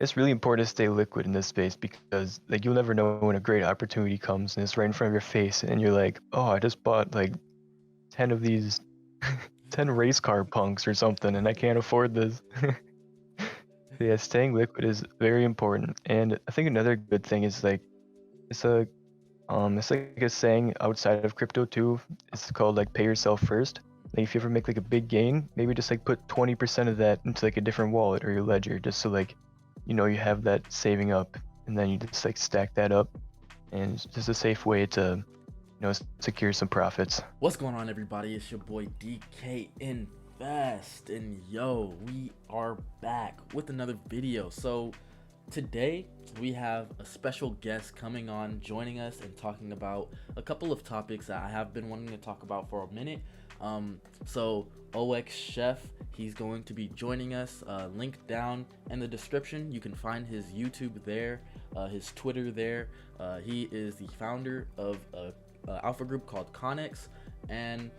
it's really important to stay liquid in this space because like you'll never know when a great opportunity comes and it's right in front of your face and you're like, oh, I just bought like 10 of these 10 race car punks or something and I can't afford this. So yeah, staying liquid is very important. And I think another good thing is like it's a it's like a saying outside of crypto too. It's called like pay yourself first. Like if you ever make like a big gain, maybe just like put 20% of that into like a different wallet or your ledger just so like you have that saving up and then you just like stack that up and it's just a safe way to secure some profits. What's going on, everybody? It's your boy DK Invest, and yo, we are back with another video. So today we have a special guest coming on, joining us and talking about a couple of topics that I have been wanting to talk about for a minute. So 0xChef, he's going to be joining us. Link down in the description. You can find his YouTube there, his Twitter there. He is the founder of a alpha group called Connex, and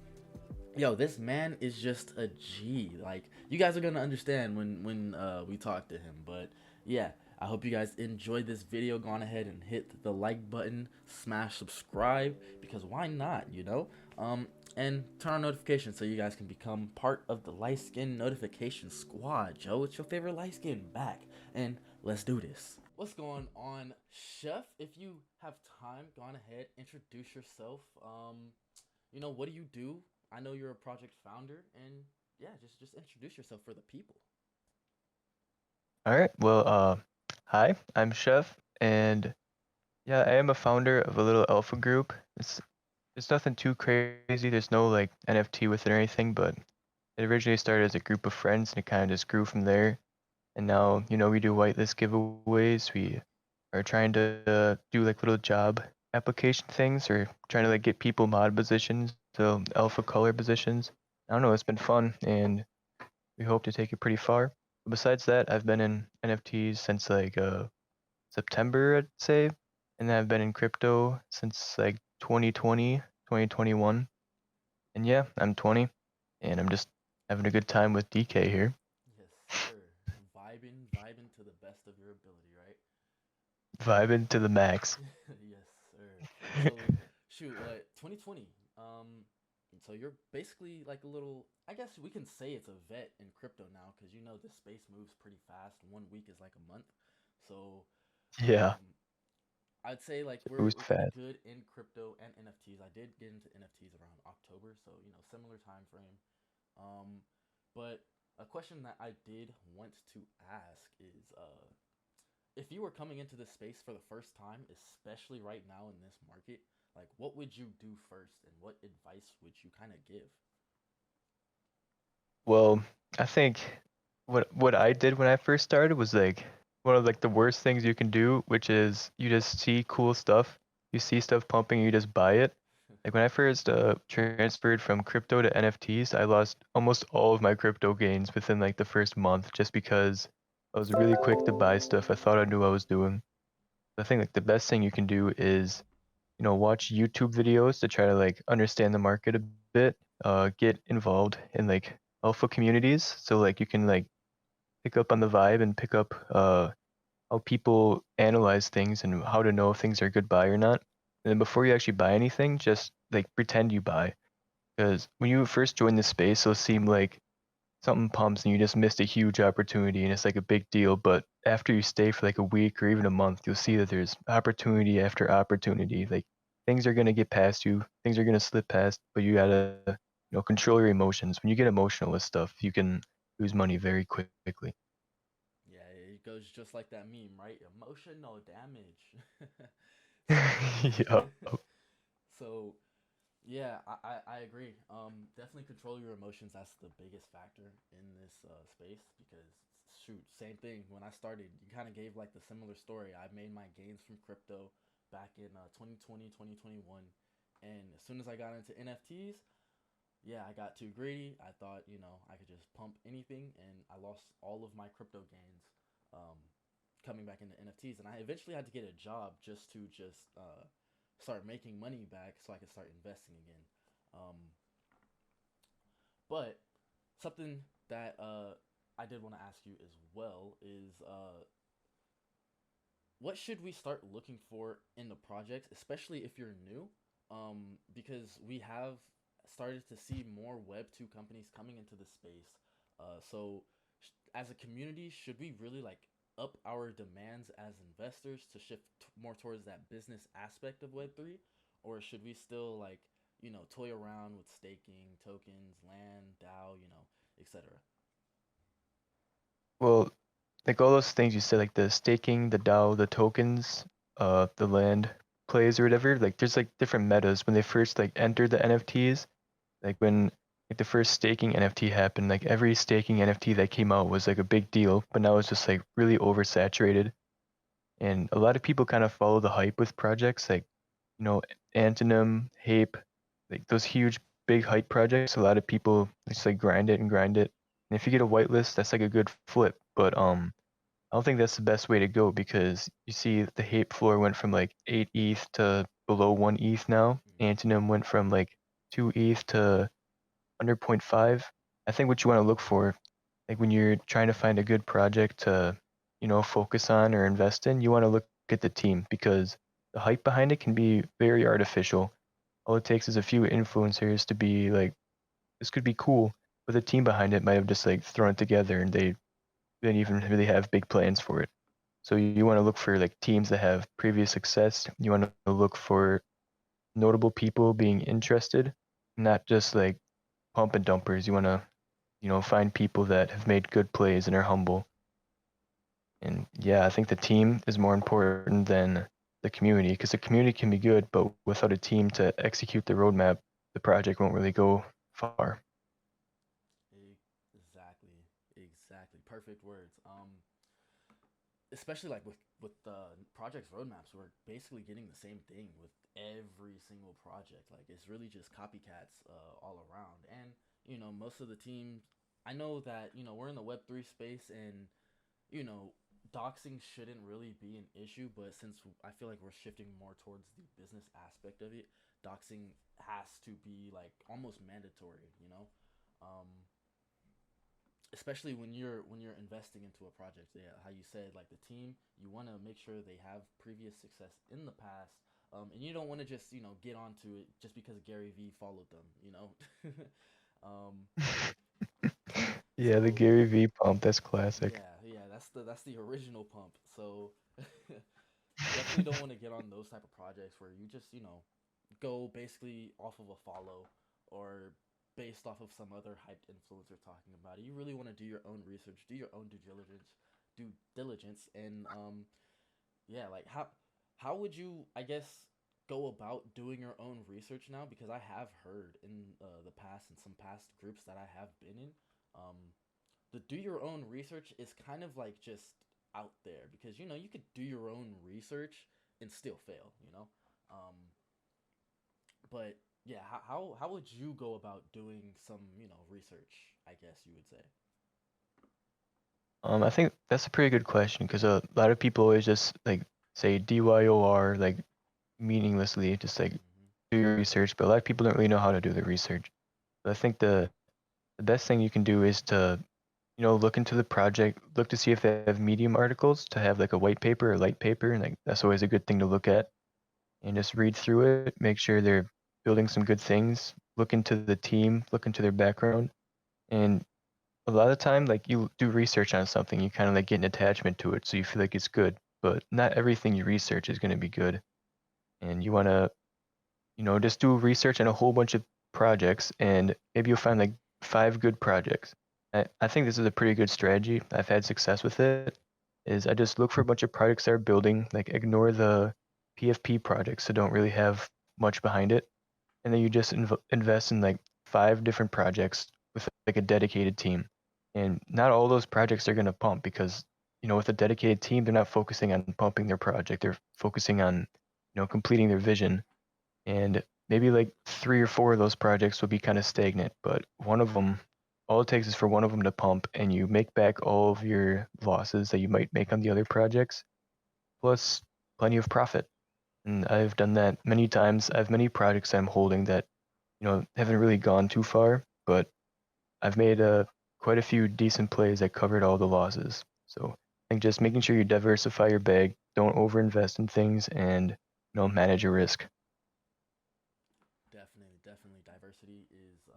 yo, this man is just a G. Like, you guys are gonna understand when we talk to him. But yeah, I hope you guys enjoyed this video. Go on ahead and hit the like button, smash subscribe, because why not, and turn on notifications so you guys can become part of the light skin notification squad. Joe, it's your favorite light skin back, and let's do this. What's going on, Chef? If you have time, go on ahead, introduce yourself. What do you do? I know you're a project founder, and yeah, just introduce yourself for the people. All right. Well, hi, I'm Chef and yeah, I am a founder of a little alpha group. It's nothing too crazy. There's no like NFT with it or anything, but it originally started as a group of friends and it kind of just grew from there. And now, we do whitelist giveaways. We are trying to do like little job application things or trying to like get people mod positions, so alpha color positions. I don't know, it's been fun and we hope to take it pretty far. But besides that, I've been in NFTs since like September, I'd say. And then I've been in crypto since like 2020, 2021. And yeah, I'm 20 and I'm just having a good time with DK here. Yes, sir. Vibing to the best of your ability, right? Vibing to the max. Yes, sir. So, shoot, 2020. So you're basically like a little. I guess we can say it's a vet in crypto now, because this space moves pretty fast. 1 week is like a month. So, Yeah, um, I'd say like we're moves we're pretty fast. good in crypto and NFTs. I did get into NFTs around October, so similar time frame. Um, but a question that I did want to ask is, if you were coming into this space for the first time, especially right now in this market, like what would you do first, and what advice would you kind of give? Well, I think what I did when I first started was like one of like the worst things you can do, which is you just see cool stuff, you see stuff pumping, you just buy it. Like when I first transferred from crypto to NFTs, I lost almost all of my crypto gains within like the first month just because I was really quick to buy stuff. I thought I knew what I was doing. I think like the best thing you can do is watch YouTube videos to try to like understand the market a bit, get involved in like alpha communities so like you can like pick up on the vibe and pick up how people analyze things and how to know if things are a good buy or not. And then before you actually buy anything, just like pretend you buy. Because when you first join the space, it'll seem like something pumps and you just missed a huge opportunity and it's like a big deal. But after you stay for like a week or even a month, you'll see that there's opportunity after opportunity. Like things are gonna get past you, things are gonna slip past, but you gotta control your emotions. When you get emotional with stuff, you can lose money very quickly. Yeah, it goes just like that meme, right? Emotional damage. so, Yeah. so yeah, I agree. Definitely control your emotions. That's the biggest factor in this space, because shoot, same thing. When I started, you kind of gave like the similar story. I made my gains from crypto back in 2020, 2021, and as soon as I got into NFTs, yeah, I got too greedy. I thought, I could just pump anything, and I lost all of my crypto gains, um, coming back into NFTs. And I eventually had to get a job just to start making money back so I could start investing again. Um, but something that I did want to ask you as well is, what should we start looking for in the projects, especially if you're new? Because we have started to see more Web 2 companies coming into the space. So, as a community, should we really like up our demands as investors to shift more towards that business aspect of Web 3? Or should we still like, toy around with staking, tokens, land, DAO, etc.? Well, like all those things you said, like the staking, the DAO, the tokens, the land plays or whatever, like there's like different metas when they first like entered the NFTs. Like when like the first staking NFT happened, like every staking NFT that came out was like a big deal, but now it's just like really oversaturated. And a lot of people kind of follow the hype with projects like, you know, Antonym, Hape, like those huge big hype projects. A lot of people just like grind it and grind it. And if you get a whitelist, that's like a good flip. But I don't think that's the best way to go because you see the Hape floor went from like 8 ETH to below 1 ETH now. Mm-hmm. Antonym went from like 2 ETH to under zero point 0.5. I think what you want to look for, like when you're trying to find a good project to, focus on or invest in, you want to look at the team because the hype behind it can be very artificial. All it takes is a few influencers to be like, this could be cool, but the team behind it might have just like thrown it together and they didn't even really have big plans for it. So you want to look for like teams that have previous success. You want to look for notable people being interested, not just like pump and dumpers. You want to, find people that have made good plays and are humble. And yeah, I think the team is more important than the community because the community can be good, but without a team to execute the roadmap, the project won't really go far. Exactly. Exactly. Perfect words. Especially like with the projects roadmaps, we're basically getting the same thing with every single project. Like it's really just copycats all around. And most of the teams, I know that we're in the Web 3 space, and you know doxing shouldn't really be an issue. But since I feel like we're shifting more towards the business aspect of it, doxing has to be like almost mandatory. Um, especially when you're investing into a project. Yeah, how you said, like the team, you want to make sure they have previous success in the past, and you don't want to just get onto it just because Gary V followed them. um, Yeah, the so Gary V pump, that's classic. yeah, that's the original pump. So definitely don't want to get on those type of projects where you just go basically off of a follow, or based off of some other hyped influencer talking about it. You really want to do your own research, do your own due diligence, and yeah, like how would you, I guess, go about doing your own research now? Because I have heard in the past, in some past groups that I have been in, um, the do your own research is kind of like just out there, because you could do your own research and still fail. Um, but yeah, how would you go about doing some research, I guess you would say? I think that's a pretty good question because a lot of people always just like say DYOR like meaninglessly, just like Mm-hmm. do your research, but a lot of people don't really know how to do the research. But I think the best thing you can do is to, look into the project, look to see if they have Medium articles to have like a white paper or light paper, and like that's always a good thing to look at. And just read through it, make sure they're building some good things, look into the team, look into their background. And a lot of the time, like you do research on something, you kind of like get an attachment to it, so you feel like it's good. But not everything you research is going to be good. And you want to, just do research on a whole bunch of projects, and maybe you'll find like 5 good projects. I think this is a pretty good strategy. I've had success with it. Is I just look for a bunch of projects that are building, like ignore the PFP projects that don't really have much behind it, and then you just invest in like 5 different projects with like a dedicated team. And not all those projects are going to pump because, with a dedicated team, they're not focusing on pumping their project. They're focusing on, completing their vision. And maybe like 3 or 4 of those projects will be kind of stagnant, but one of them, all it takes is for one of them to pump and you make back all of your losses that you might make on the other projects, plus plenty of profit. And I've done that many times. I have many projects I'm holding that, haven't really gone too far, but I've made quite a few decent plays that covered all the losses. So I think just making sure you diversify your bag, don't overinvest in things, and manage your risk. Definitely, definitely. Diversity is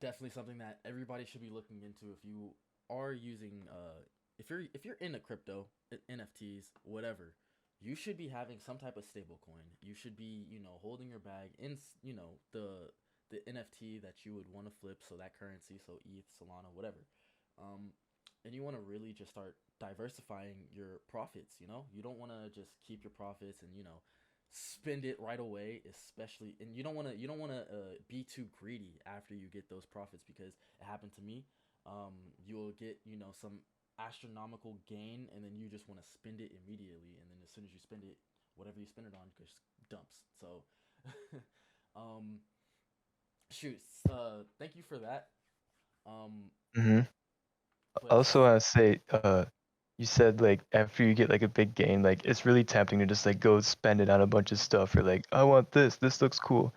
definitely something that everybody should be looking into. If you are using, if you're into crypto, NFTs, whatever, you should be having some type of stable coin. You should be, holding your bag in, the NFT that you would want to flip. So that currency, so ETH, Solana, whatever. Um, and you want to really just start diversifying your profits. You don't want to just keep your profits and spend it right away, especially, and you don't want to be too greedy after you get those profits, because it happened to me. You'll get some astronomical gain, and then you just want to spend it immediately, and then as soon as you spend it, whatever you spend it on just dumps. So um shoot, thank you for that. um hmm but Also, I say, you said like after you get like a big gain, like it's really tempting to just like go spend it on a bunch of stuff, or like I want this. This looks cool.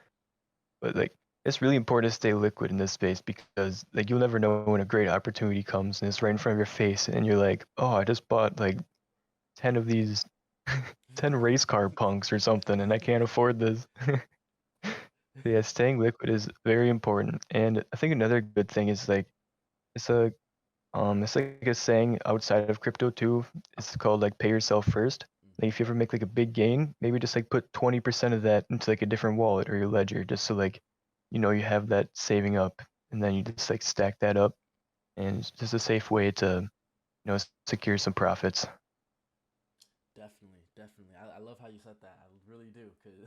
But like it's really important to stay liquid in this space because like you'll never know when a great opportunity comes and it's right in front of your face and you're like, oh, I just bought like 10 of these 10 race car punks or something and I can't afford this. So yeah, staying liquid is very important. And I think another good thing is like it's a it's like a saying outside of crypto too. It's called like pay yourself first. Like if you ever make like a big gain, maybe just like put 20% of that into like a different wallet or your ledger, just so like you have that saving up, and then you just like stack that up, and it's just a safe way to secure some profits. Definitely, definitely. I love how you said that. I really do, because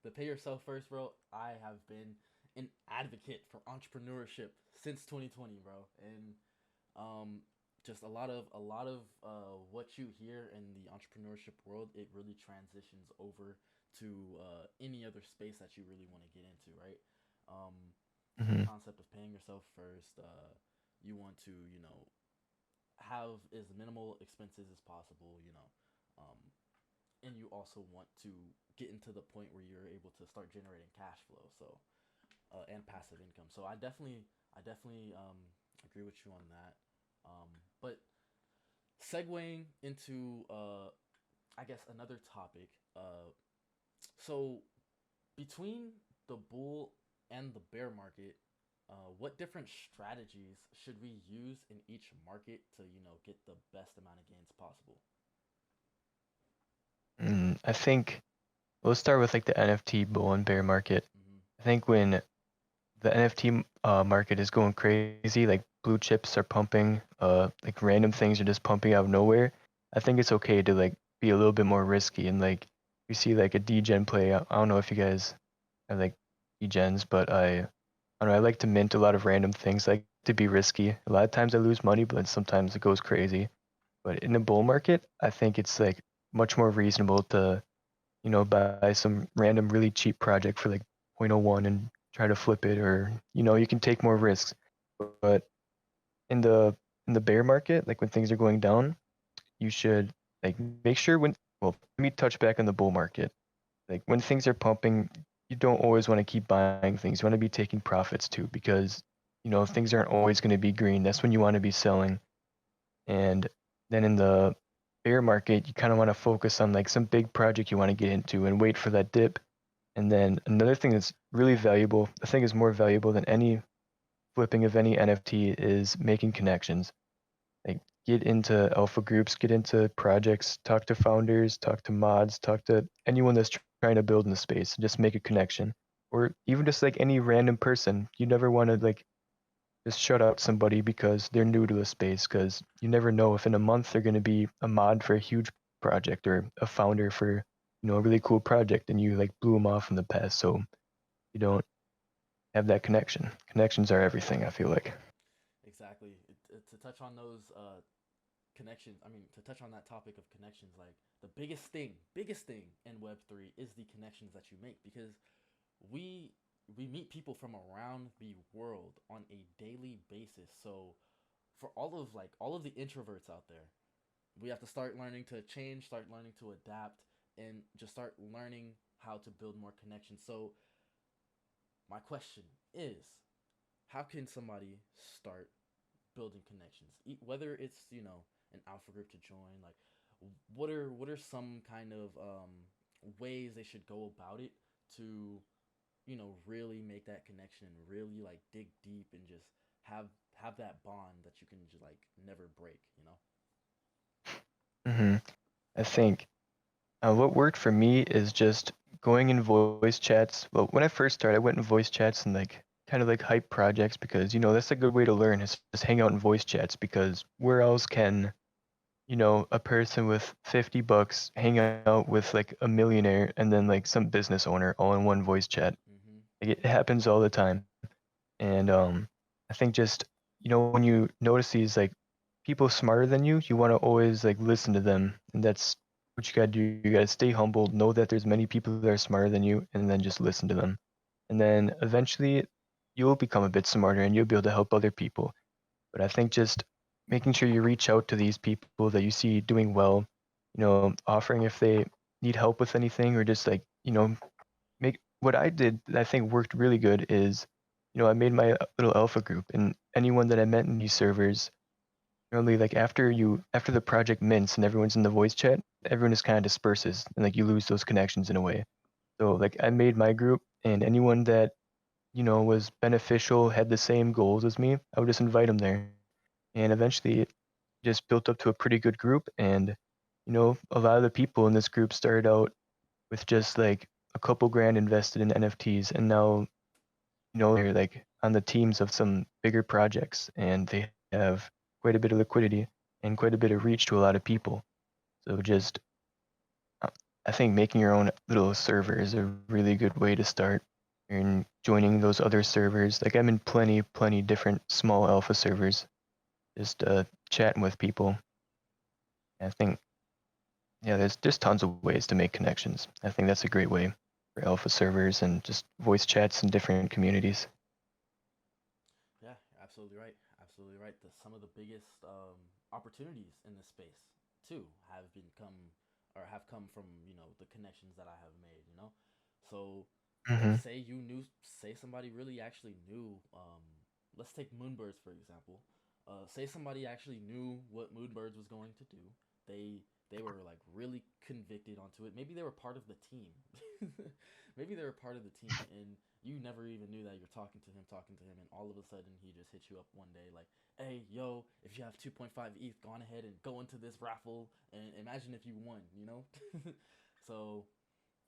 the pay yourself first, bro. I have been an advocate for entrepreneurship since 2020, bro, and um, just a lot of what you hear in the entrepreneurship world, it really transitions over to any other space that you really want to get into, right? Um, the hmm concept of paying yourself first. You want to, have as minimal expenses as possible, um, and you also want to get into the point where you're able to start generating cash flow, so and passive income. So I definitely agree with you on that. But segueing into I guess another topic. So between the bull and the bear market, what different strategies should we use in each market to get the best amount of gains possible? I think let's start with like the NFT bull and bear market. Mm-hmm. I think when the NFT market is going crazy, like blue chips are pumping, like random things are just pumping out of nowhere. I think it's okay to like be a little bit more risky and like you see like a degen play. I don't know if you guys have like degens, but I don't know. I like to mint a lot of random things. I like to be risky. A lot of times I lose money, but sometimes it goes crazy. But in the bull market, I think it's like much more reasonable to buy some random really cheap project for like 0.01 and try to flip it, or you can take more risks. But in the in the bear market, like when things are going down, you should like make sure let me touch back on the bull market. Like when things are pumping, you don't always want to keep buying things. You want to be taking profits too, because things aren't always going to be green. That's when you want to be selling. And then in the bear market, you kind of want to focus on like some big project you want to get into and wait for that dip. And then another thing that's really valuable, I think is more valuable than any flipping of any NFT, is making connections. Like get into alpha groups, get into projects, talk to founders, talk to mods, talk to anyone that's trying to build in the space, just make a connection. Or even just like any random person. You never want to like just shut out somebody because they're new to a space, because you never know if in a month they're going to be a mod for a huge project or a founder for a really cool project and you like blew them off in the past, so you don't have that connection. Connections are everything, I feel like. Exactly. To touch on those connections, I mean, to touch on that topic of connections, like the biggest thing in Web3 is the connections that you make, because we we meet people from around the world on a daily basis. So for all of the introverts out there, we have to start learning to change, start learning to adapt, and just start learning how to build more connections. So my question is, how can somebody start building connections? Whether it's, an alpha group to join? Like, what are some kind of ways they should go about it to really make that connection and really like dig deep and just have have that bond that you can just like never break. hmm I think what worked for me is just going in voice chats. Well, when I first started, I went in voice chats and like kind of like hype projects because that's a good way to learn is just hang out in voice chats because where else can a person with $50 hang out with like a millionaire and then like some business owner all in one voice chat. Mhm. Like, it happens all the time. And I think just when you notice these like people smarter than you want to always like listen to them, and that's what you gotta do. You gotta stay humble, know that there's many people that are smarter than you, and then just listen to them. And then eventually you'll become a bit smarter and you'll be able to help other people. But I think just making sure you reach out to these people that you see doing well, offering if they need help with anything or just like, make what I did that I think worked really good is, I made my little alpha group and anyone that I met in these servers, really like after the project mints and everyone's in the voice chat, everyone just kind of disperses and like you lose those connections in a way. So like I made my group and anyone that, was beneficial, had the same goals as me, I would just invite them there. And eventually it just built up to a pretty good group and a lot of the people in this group started out with just like a couple grand invested in NFTs, and now they're like on the teams of some bigger projects, and they have quite a bit of liquidity and quite a bit of reach to a lot of people. So just uh, I think making your own little server is a really good way to start. And joining those other servers, like I'm in plenty different small alpha servers, just chatting with people. I think yeah, there's tons of ways to make connections. I think that's a great way for alpha servers and just voice chats in different communities. Yeah, absolutely right. Absolutely right. Some of the biggest opportunities in this space too have come from the connections that I have made. So hmm say somebody really actually knew. Let's take Moonbirds for example. Say somebody actually knew what Moonbirds was going to do. They were like really convicted onto it. Maybe they were part of the team. Maybe they were part of the team, and you never even knew that you're talking to him, and all of a sudden he just hits you up one day like, "Hey, yo, if you have 2.5 ETH, go on ahead and go into this raffle, and imagine if you won." So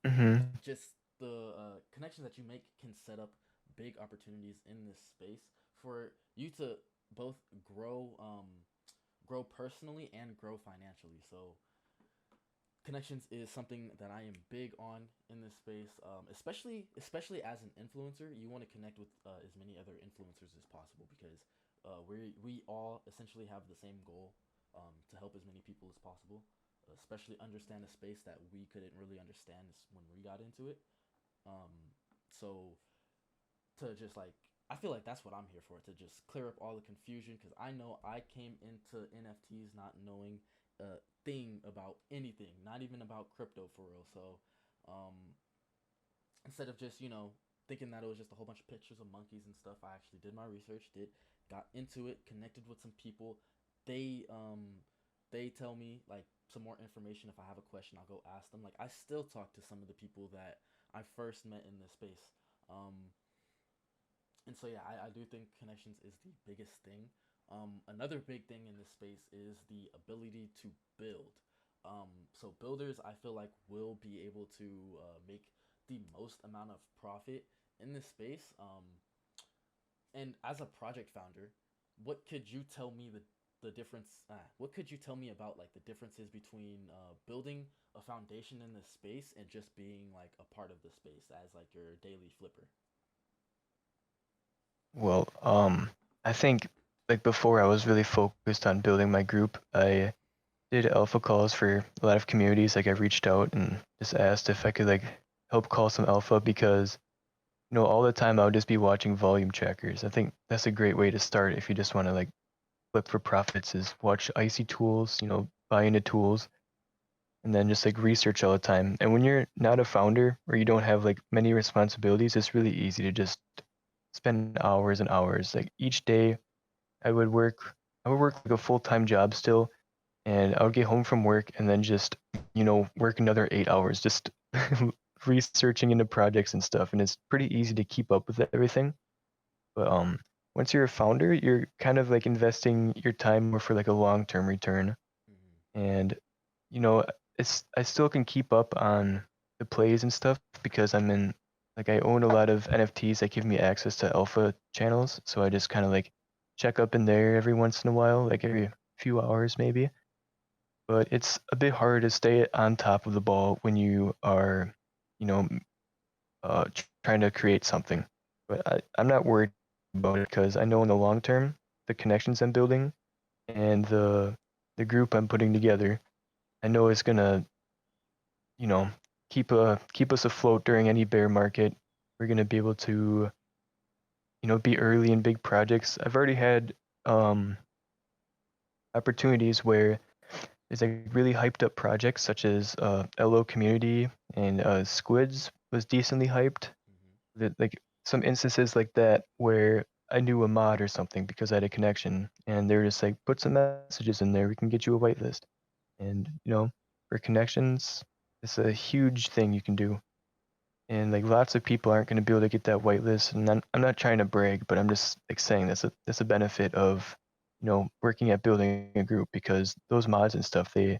hmm just the connections that you make can set up big opportunities in this space for you to both grow personally and grow financially. So connections is something that I am big on in this space, especially as an influencer. You want to connect with as many other influencers as possible because we all essentially have the same goal, to help as many people as possible, especially understand a space that we couldn't really understand when we got into it. Um, so to just like I feel like that's what I'm here for, to just clear up all the confusion because I know I came into NFTs not knowing a thing about anything, not even about crypto for real. So um, instead of just thinking that it was just a whole bunch of pictures of monkeys and stuff, I actually did my research, did got into it, connected with some people. They they tell me like some more information. If I have a question, I'll go ask them. Like I still talk to some of the people that I first met in this space. Um, and so yeah, I do think connections is the biggest thing. Another big thing in this space is the ability to build. So builders, I feel like will be able to make the most amount of profit in this space. And as a project founder, what could you tell me the difference? What could you tell me about like the differences between building a foundation in this space and just being like a part of the space as like your daily flipper? Well, I think like before I was really focused on building my group. I did alpha calls for a lot of communities. Like I reached out and just asked if I could like help call some alpha because all the time I would just be watching volume trackers. I think that's a great way to start if you just want to like flip for profits is watch icy tools, buy into tools and then just like research all the time. And when you're not a founder or you don't have like many responsibilities, it's really easy to just spend hours and hours. Like each day I would work like a full-time job still, and I would get home from work and then just, work another 8 hours just researching into projects and stuff. And it's pretty easy to keep up with everything. But once you're a founder, you're kind of like investing your time more for like a long-term return. Hmm. And you know, I still can keep up on the plays and stuff because I own a lot of NFTs that give me access to alpha channels. So I just kind of like check up in there every once in a while, like every few hours maybe. But it's a bit harder to stay on top of the ball when you are, you know, trying to create something. But I'm not worried about it because I know in the long term, the connections I'm building and the group I'm putting together, I know it's gonna, you know, keep us afloat during any bear market. We're gonna be able to, be early in big projects. I've already had um, opportunities where there's like really hyped up projects such as LO Community and Squids was decently hyped. Hmm. That like some instances like that where I knew a mod or something because I had a connection, and they're just like, put some messages in there, we can get you a whitelist. And for connections, it's a huge thing you can do. And like lots of people aren't going to be able to get that whitelist. And I'm not trying to brag, but I'm just like saying that's a benefit of working at building a group, because those mods and stuff, they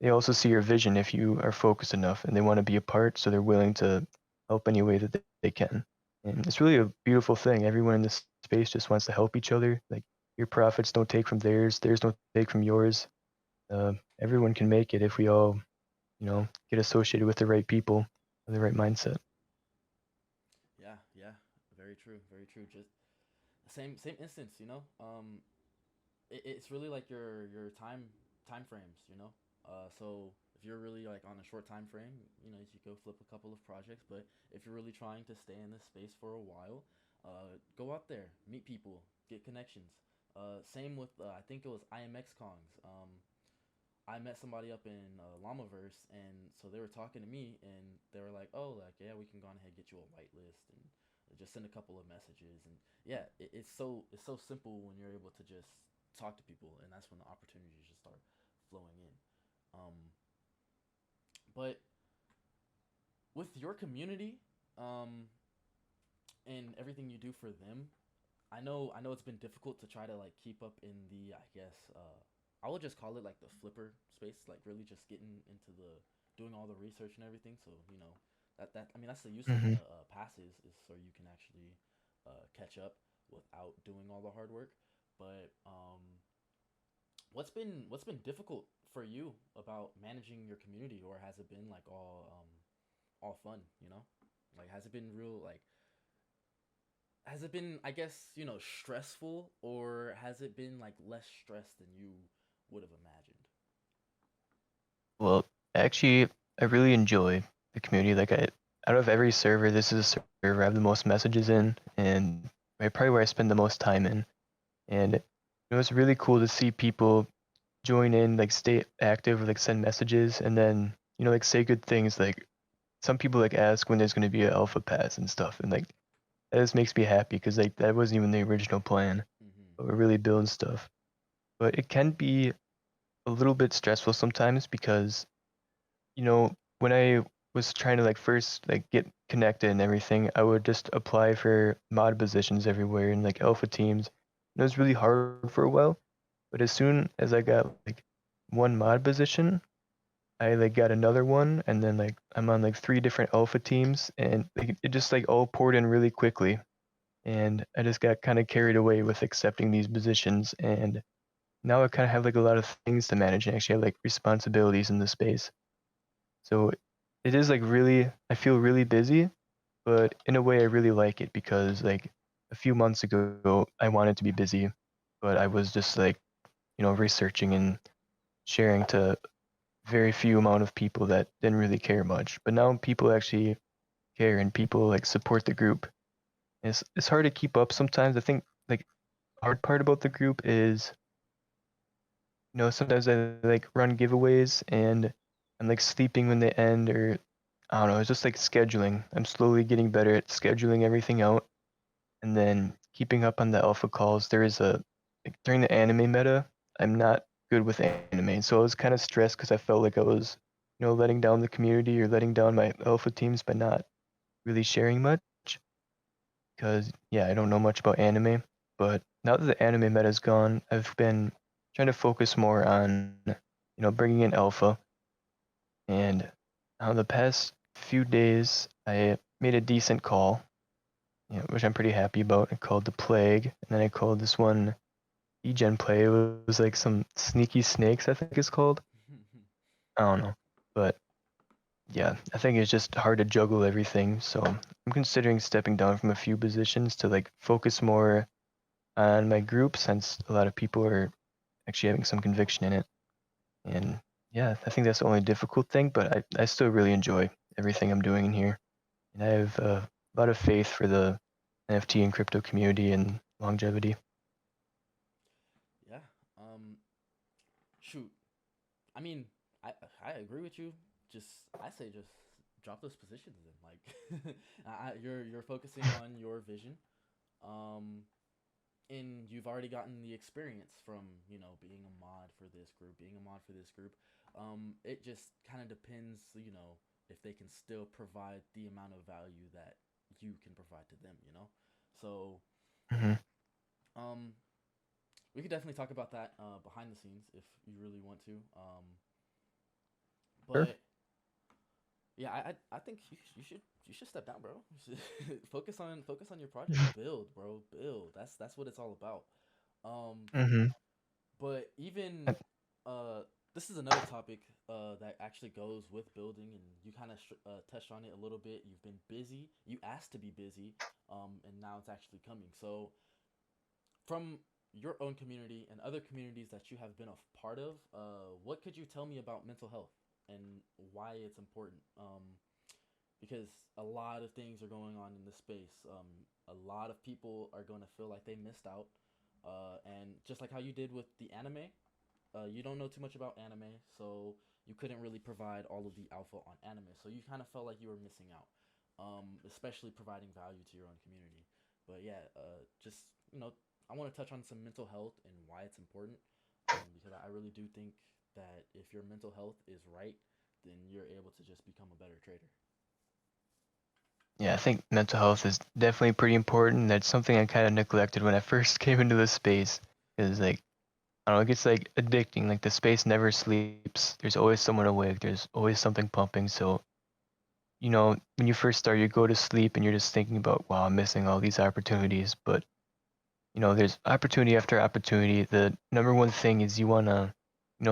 also see your vision if you are focused enough, and they want to be a part, so they're willing to help any way that they can. And it's really a beautiful thing. Everyone in this space just wants to help each other. Like your profits don't take from theirs, theirs don't take from yours. Everyone can make it if we all, get associated with the right people and the right mindset. Yeah, yeah, very true, very true. Just same instance, you know. It's really like your time frames, you know. So if you're really like on a short time frame, you know, you go flip a couple of projects. But if you're really trying to stay in this space for a while, go out there, meet people, get connections. Same with I think it was IMX Kongs. I met somebody up in Llamaverse, and so they were talking to me, and they were like, "Oh, like yeah, we can go on ahead and get you a whitelist, and just send a couple of messages." And yeah, it's so simple when you're able to just talk to people, and that's when the opportunities just start flowing in. Um, but with your community, um, and everything you do for them, I know it's been difficult to try to like keep up in the I guess I would just call it like the flipper space, like really just getting into the doing all the research and everything. So you know that I mean that's the use of Hmm. the passes is so you can actually catch up without doing all the hard work. But what's been difficult for you about managing your community, or has it been like all fun? You know, like has it been real like has it been I guess you know stressful, or has it been like less stress than you would have imagined? Well, actually, I really enjoy the community. Out of every server, this is a server I have the most messages in, and probably where I spend the most time in. And it's really cool to see people join in, like stay active, or like send messages, and then like say good things. Like some people like ask when there's going to be an alpha pass and stuff, and like that just makes me happy because like that wasn't even the original plan, Mm-hmm. but we're really building stuff. But it can be a little bit stressful sometimes because when I was trying to like first like get connected and everything, I would just apply for mod positions everywhere and like alpha teams. And it was really hard for a while. But as soon as I got like one mod position, I like got another one, and then like I'm on like three different alpha teams, and like, it just like all poured in really quickly. And I just got kind of carried away with accepting these positions, and now I kind of have like a lot of things to manage and actually have like responsibilities in the space. So it is like really, I feel really busy, but in a way I really like it because like a few months ago I wanted to be busy, but I was just like, researching and sharing to very few amount of people that didn't really care much. But now people actually care and people like support the group. And it's hard to keep up sometimes. I think like hard part about the group is, sometimes I like run giveaways and I'm like sleeping when they end, or I don't know, it's just like scheduling. I'm slowly getting better at scheduling everything out and then keeping up on the alpha calls. There is a like during the anime meta, I'm not good with anime. So I was kind of stressed because I felt like I was, letting down the community or letting down my alpha teams by not really sharing much. Because yeah, I don't know much about anime, but now that the anime meta's gone, I've been trying to focus more on, bringing in alpha. And on the past few days, I made a decent call, which I'm pretty happy about. I called the Plague, and then I called this one Egen play. It was like some sneaky snakes, I think it's called. I don't know, but yeah, I think it's just hard to juggle everything. So I'm considering stepping down from a few positions to like focus more on my group, since a lot of people are actually having some conviction in it. And yeah, I think that's the only difficult thing, but I still really enjoy everything I'm doing in here. And I have a lot of faith for the NFT and crypto community and longevity. Yeah. Um, Shoot. I mean, I I agree with you. I say just drop those positions in. Like, you're focusing on your vision. Um, and you've already gotten the experience from being a mod for this group, being a mod for this group. It just kind of depends, if they can still provide the amount of value that you can provide to them. So Hmm. um, we could definitely talk about that behind the scenes if you really want to. Sure. But yeah, I think you should step down, bro. You should focus on your project. Build, bro. Build. That's what it's all about. Um, Hmm. but even uh, this is another topic that actually goes with building, and you kind of touched on it a little bit. You've been busy. You asked to be busy, and now it's actually coming. So from your own community and other communities that you have been a part of, what could you tell me about mental health and why it's important? Because a lot of things are going on in this space. A lot of people are going to feel like they missed out. And just like how you did with the anime, you don't know too much about anime, so you couldn't really provide all of the alpha on anime. So you kind of felt like you were missing out, especially providing value to your own community. But yeah, just I want to touch on some mental health and why it's important, because I really do think that if your mental health is right, then you're able to just become a better trader. Yeah, I think mental health is definitely pretty important. That's something I kind of neglected when I first came into the space. Because, like, I don't know, it gets like addicting. Like, the space never sleeps. There's always someone awake. There's always something pumping. So, when you first start, you go to sleep and you're just thinking about, wow, I'm missing all these opportunities. But, there's opportunity after opportunity. The number one thing is you want to,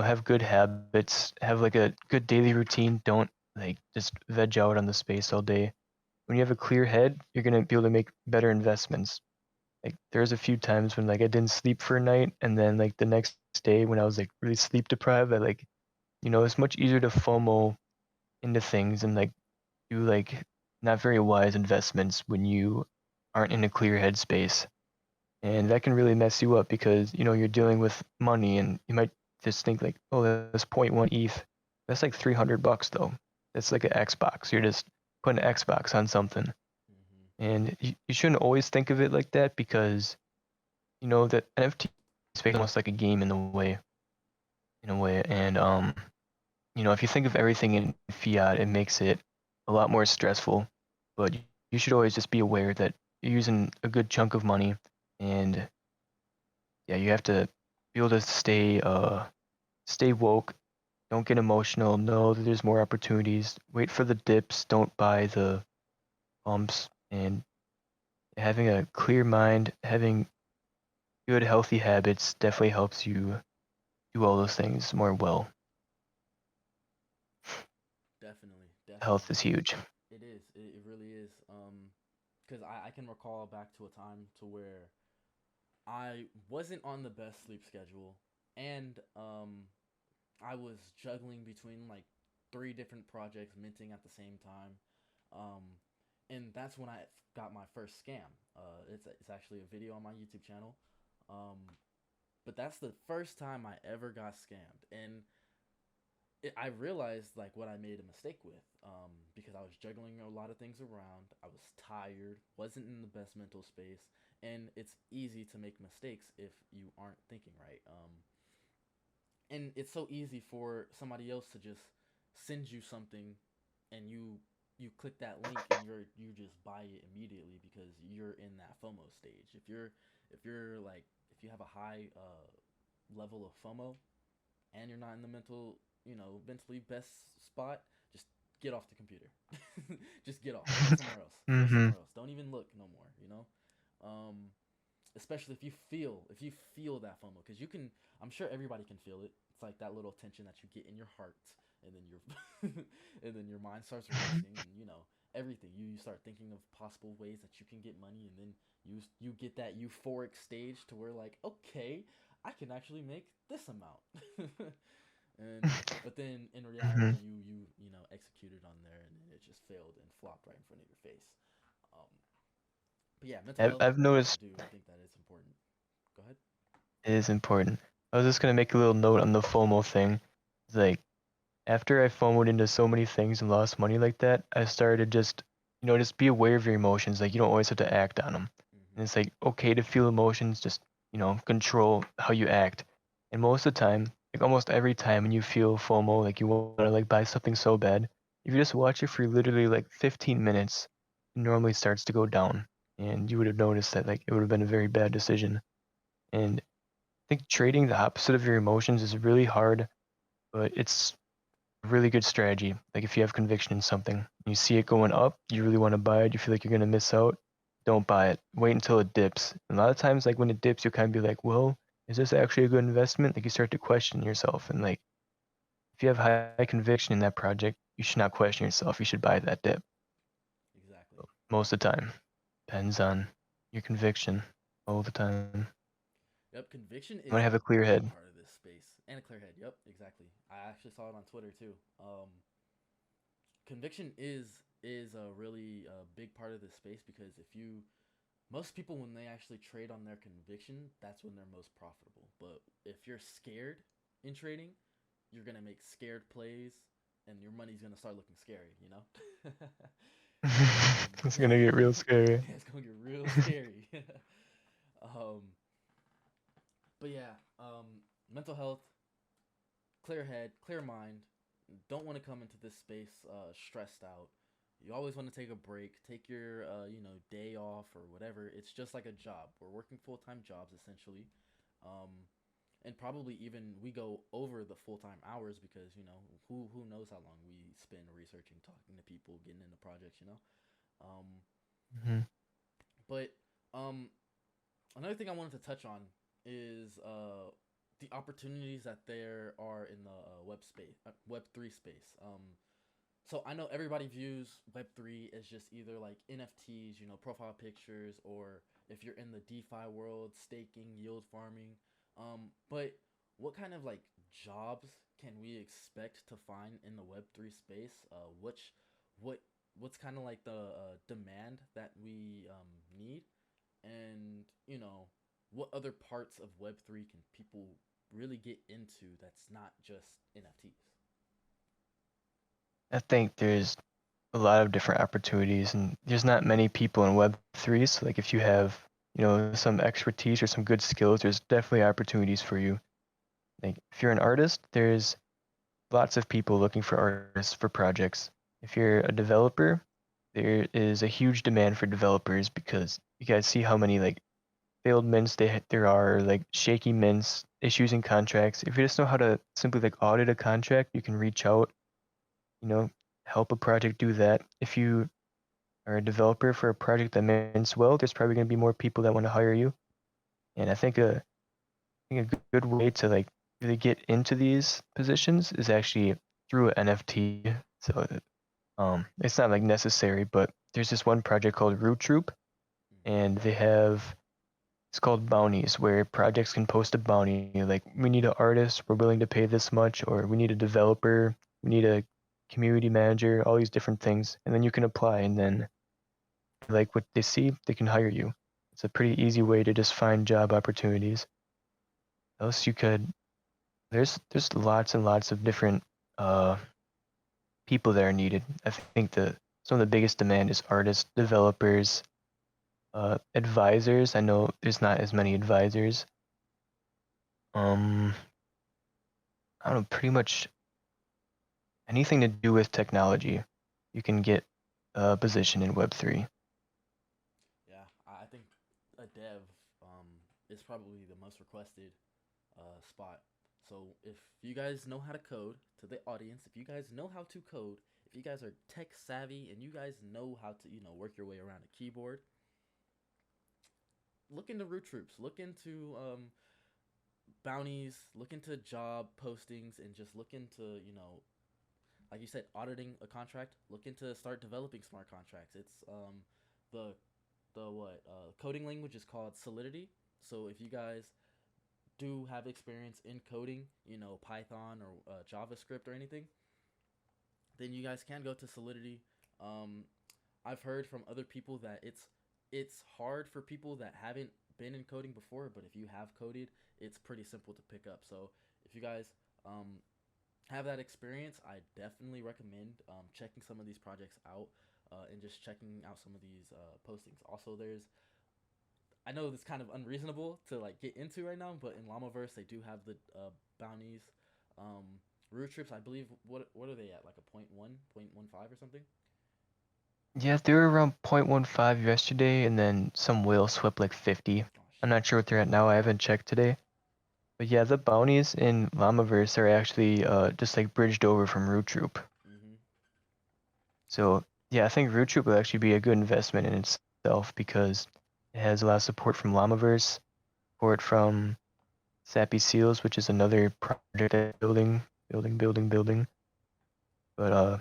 have good habits, have like a good daily routine. Don't like just veg out on the space all day. When you have a clear head, you're gonna be able to make better investments. Like there's a few times when like I didn't sleep for a night, and then like the next day when I was like really sleep deprived, I like it's much easier to FOMO into things and like do like not very wise investments when you aren't in a clear headspace. And that can really mess you up because you're dealing with money and you might just think like, oh, that's point 0.1 ETH. That's like $300 though. That's like an Xbox. You're just putting an Xbox on something. Mm-hmm. And you shouldn't always think of it like that because that NFT is basically almost like a game in a way. And if you think of everything in fiat, it makes it a lot more stressful. But you should always just be aware that you're using a good chunk of money, and yeah, you have to be able to stay woke. Don't get emotional. Know that there's more opportunities. Wait for the dips. Don't buy the bumps. And having a clear mind, having good healthy habits definitely helps you do all those things more well. Definitely, Health definitely. is huge. It is. It really is. Because I can recall back to a time to where I wasn't on the best sleep schedule, and I was juggling between like three different projects minting at the same time, um, and that's when I got my first scam. It's actually a video on my YouTube channel, um, but that's the first time I ever got scammed, and I realized like what I made a mistake with, because I was juggling a lot of things around. I was tired, wasn't in the best mental space, and it's easy to make mistakes if you aren't thinking right. and it's so easy for somebody else to just send you something, and you click that link and you just buy it immediately because you're in that FOMO stage. If you're like if you have a high level of FOMO and you're not in the mentally best spot, just get off the computer. Just get off. Go somewhere else. Go Mm-hmm. somewhere else. Don't even look no more. Um, Especially if you feel that FOMO, because you can. I'm sure everybody can feel it. It's like that little tension that you get in your heart, and then your and then your mind starts racing, and everything. You start thinking of possible ways that you can get money, and then you get that euphoric stage to where like, okay, I can actually make this amount. and but then in reality, Mm-hmm. you executed on there, and it just failed and flopped right in front of your face. Um, but yeah, mental health. I've I noticed do think that it's important. Go ahead. it is important. I was just gonna make a little note on the FOMO thing. It's like after I FOMOed into so many things and lost money like that, I started just be aware of your emotions. Like you don't always have to act on them. Mm-hmm. And it's like okay to feel emotions, just control how you act. And most of the time, like almost every time when you feel FOMO, like you want to like buy something so bad, if you just watch it for literally like 15 minutes, it normally starts to go down. And you would have noticed that like it would have been a very bad decision. And I think trading the opposite of your emotions is really hard, but it's a really good strategy. Like if you have conviction in something, you see it going up, you really want to buy it, you feel like you're gonna miss out, don't buy it. Wait until it dips. And a lot of times, like when it dips, you'll kind of be like, well, is this actually a good investment? Like you start to question yourself, and like if you have high conviction in that project, you should not question yourself. You should buy that dip. Exactly. Most of the time, depends on your conviction all the time. Yep. Conviction You want to is have a a clear big head. part of this space, and a clear head. Yep. Exactly. I actually saw it on Twitter too. Conviction is a really big part of this space, because if you most people, when they actually trade on their conviction, that's when they're most profitable. But if you're scared in trading, you're gonna make scared plays, and your money's gonna start looking scary. It's gonna get real scary. It's gonna get real scary. um, but yeah, mental health, clear head, clear mind. Don't want to come into this space stressed out. You always want to take a break, take your day off or whatever. It's just like a job. We're working full time jobs essentially, um, and probably even we go over the full time hours, because who knows how long we spend researching, talking to people, getting into projects. Um, Mhm. but um, Another thing I wanted to touch on is the opportunities that there are in the Web3 space. So I know everybody views Web3 as just either like NFTs, profile pictures, or if you're in the DeFi world, staking, yield farming. But what kind of like jobs can we expect to find in the Web3 space? What what's kind of like the demand that we need, and what other parts of Web3 can people really get into that's not just NFTs? I think there's a lot of different opportunities, and there's not many people in Web3. So, like, if you have some expertise or some good skills, there's definitely opportunities for you. Like, if you're an artist, there's lots of people looking for artists for projects. If you're a developer, there is a huge demand for developers because you guys see how many like failed mints there are, like shaky mints, issues in contracts. If you just know how to simply like audit a contract, you can reach out, you know, help a project do that. If you are a developer for a project that mints well, there's probably going to be more people that want to hire you. And I think a good way to like really get into these positions is actually through an NFT. So it's not like necessary, but there's this one project called Root Troop, Mm-hmm. and it's called bounties, where projects can post a bounty like we need an artist, we're willing to pay this much, or we need a developer, we need a community manager, all these different things, and then you can apply, and then like what they see, they can hire you. It's a pretty easy way to just find job opportunities. Else you could there's lots and lots of different uh people that are needed. I think the some of the biggest demand is artists, developers, advisors. I know there's not as many advisors. Um, I don't know, pretty much anything to do with technology, you can get a position in Web3. Yeah, I think a dev is probably the most requested spot. So if you guys know how to code, to the audience, if you guys know how to code, if you guys are tech savvy and you guys know how to, work your way around a keyboard, look into root troops, look into bounties, look into job postings, and just look into, like you said, auditing a contract. Look into start developing smart contracts. It's the coding language is called Solidity. So if you guys do have experience in coding, Python or JavaScript or anything, then you guys can go to Solidity. Um, I've heard from other people that it's hard for people that haven't been in coding before, but if you have coded, it's pretty simple to pick up. So if you guys have that experience, I definitely recommend checking some of these projects out and just checking out some of these postings. Also, I know it's kind of unreasonable to like get into right now, but in Llamaverse they do have the bounties, um, root trips. I believe what are they at, like a 0.1, 0.15 or something? Yeah, they were around 0.15 yesterday, and then some whales swept like 50. Oh I'm shit. not sure what they're at now. I haven't checked today. But yeah, the bounties in Llamaverse are actually just like bridged over from Root Troop. Mm-hmm. So yeah, I think Root Troop will actually be a good investment in itself because it has a lot of support from Llamaverse, support from Sappy Seals, which is another project that's building. But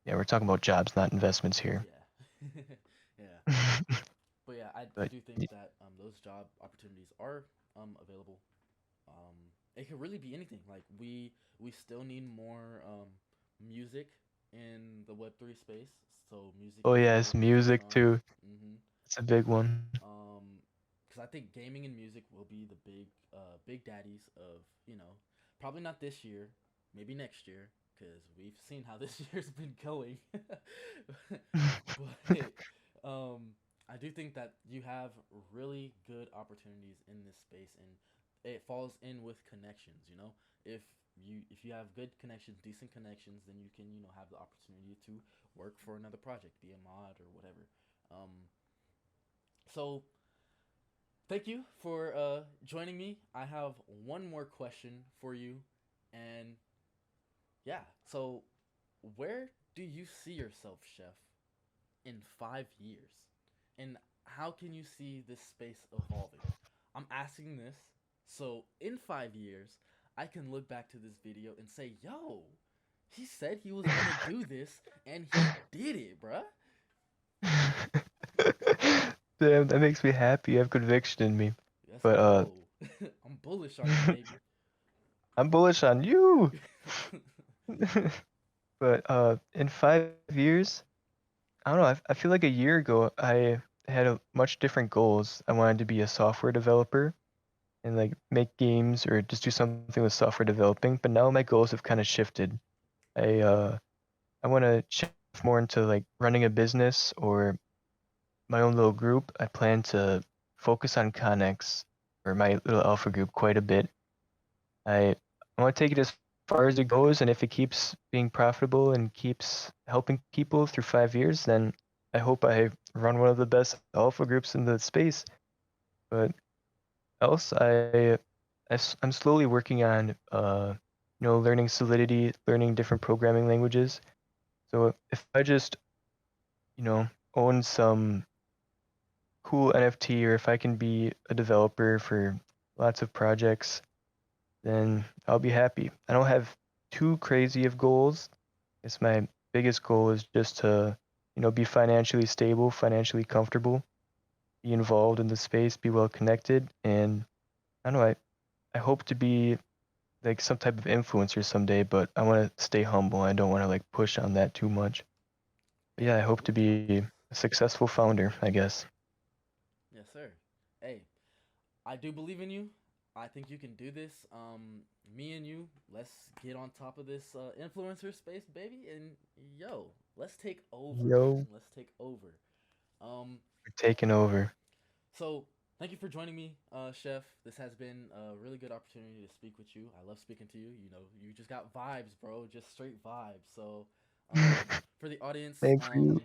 yeah, we're talking about jobs, not investments here. Yeah. Yeah. But yeah, I But do think that those job opportunities are available. Um, it could really be anything. Like we still need more music in the Web3 space. So music oh is yes, another thing to get music on. too. Mm-hmm. It's a big one. Because I think gaming and music will be the big daddies of, probably not this year, maybe next year, because we've seen how this year's been going. But I do think that you have really good opportunities in this space, and it falls in with connections. If you have good connections, decent connections, then you can have the opportunity to work for another project, be a mod or whatever. So thank you for joining me. I have one more question for you, and yeah, so where do you see yourself, Chef, in 5 years? And how can you see this space evolving? I'm asking this so in 5 years, I can look back to this video and say, yo, he said he was gonna do this and he did it, bruh. Damn, that makes me happy. You have conviction in me. Let's But go. I'm bullish on you, baby. I'm bullish on you. But in 5 years, I don't know. I feel like a year ago I had a much different goals. I wanted to be a software developer and like make games or just do something with software developing. But now my goals have kind of shifted. I uh I want to shift more into like running a business or my own little group. I plan to focus on Connex or my little alpha group quite a bit. I want to take it as far as it goes, and if it keeps being profitable and keeps helping people through 5 years, then I hope I run one of the best alpha groups in the space. But else, I'm slowly working on learning Solidity, learning different programming languages. So if I just own some cool NFT, or if I can be a developer for lots of projects, then I'll be happy. I don't have too crazy of goals. It's my biggest goal is just to, be financially stable, financially comfortable, be involved in the space, be well connected, and I don't know, I hope to be like some type of influencer someday, but I want to stay humble. I don't want to like push on that too much. But yeah, Hey, I hope to believe in be us. a successful founder, I guess. Yes, sir. Hey, I do believe in you. I think you can do this. Me and you, let's get on top of this influencer space, baby. And yo, let's take over, man. Yo, Let's take over. Um, we're taking over. so Thank you for joining me, Chef. This has been a really good opportunity to speak with you. I love speaking to you. You know, you just got vibes, bro, just straight vibes. So, for the audience, Same for you.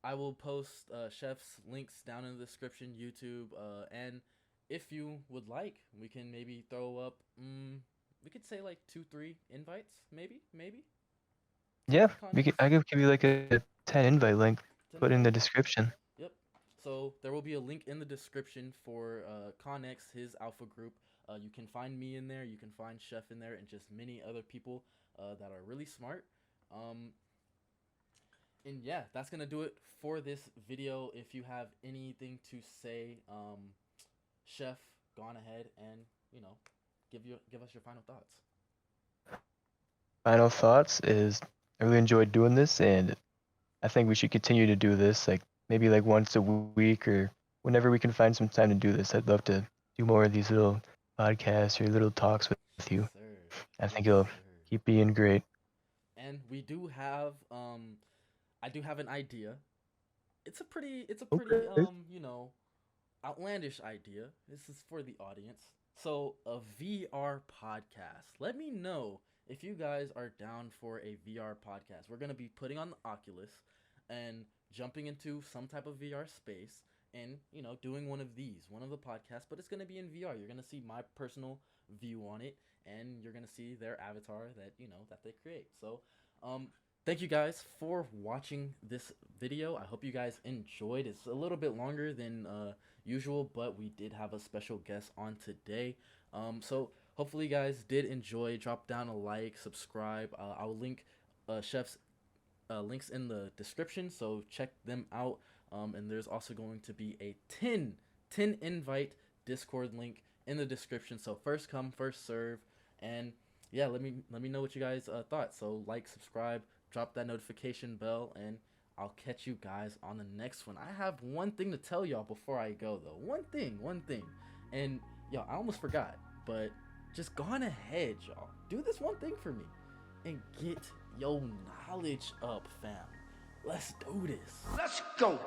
I will post Chef's links down in the description, YouTube, and if you would like, we can maybe throw up, we could say like 2, 3 invites, maybe Yeah, to Connex. I could give you like a 10 invite link. 10 Put in the invite. description. Yep. So there will be a link in the description for Connex, his alpha group. You can find me in there. You can find Chef in there, and just many other people that are really smart. Um, and yeah, that's gonna do it for this video. If you have anything to say, Chef, go on ahead and give us your final thoughts. Final thoughts is I really enjoyed doing this, and I think we should continue to do this, like maybe like once a week or whenever we can find some time to do this. I'd love to do more of these little podcasts or little talks with Yes, you. sir. I Yes, think it'll sir. keep being great. And we do have I do have an idea. It's a pretty Okay. outlandish idea. This is for the audience. So, a VR podcast. Let me know if you guys are down for a VR podcast. We're going to be putting on the Oculus and jumping into some type of VR space and, doing one of the podcasts, but it's going to be in VR. You're going to see my personal view on it and you're going to see their avatar that they create. So, thank you guys for watching this video. I hope you guys enjoyed. It's a little bit longer than usual, but we did have a special guest on today. So hopefully you guys did enjoy. Drop down a like, subscribe. I'll link Chef's links in the description, so check them out. And there's also going to be a 10 invite Discord link in the description. So first come, first serve. And yeah, let me know what you guys thought. So like, subscribe, drop that notification bell, and I'll catch you guys on the next one. I have one thing to tell y'all before I go though. One thing. And yo, I almost forgot, but just go on ahead, y'all. Do this one thing for me and get your knowledge up, fam. Let's do this. Let's go.